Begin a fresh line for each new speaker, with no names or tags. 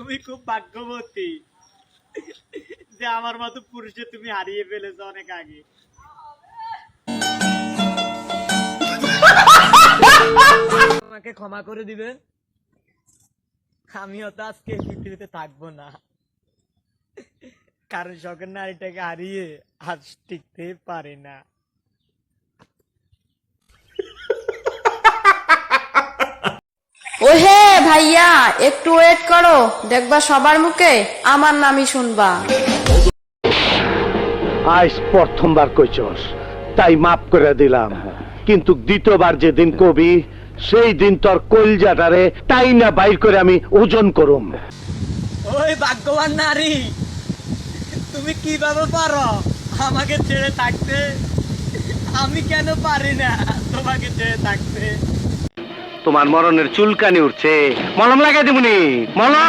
তুমি খুব ভাগ্যবতী যে আমার মতো পুরুষে তুমি হারিয়ে ফেলেছো অনেক আগে। আমাকে ক্ষমা করে দিবেন, আমিও তো আজকে পৃথিবীতে থাকবো না, কারণ শখের নারীটাকে হারিয়ে আজ টিকতে পারি না।
ওহে ভাইয়া, একটু ওয়েট করো, দেখবা সবার মুখে আমার নামই শুনবা।
আজ প্রথমবার কইছস তাই মাফ করে দিলাম, কিন্তু দ্বিতীয়বার যেদিন কবি সেই দিন তোর কলজাটারে তাই না বাইর করে আমি ওজন করুম।
ওই ভাগ্যবান নারী, তুমি কিভাবে পারো আমাকে ছেড়ে থাকতে? আমি কেন পারি না তোমাকে ছেড়ে থাকতে?
তোমার মরণের চুলকানি উঠছে, মলম লাগাই দিবনি মলম।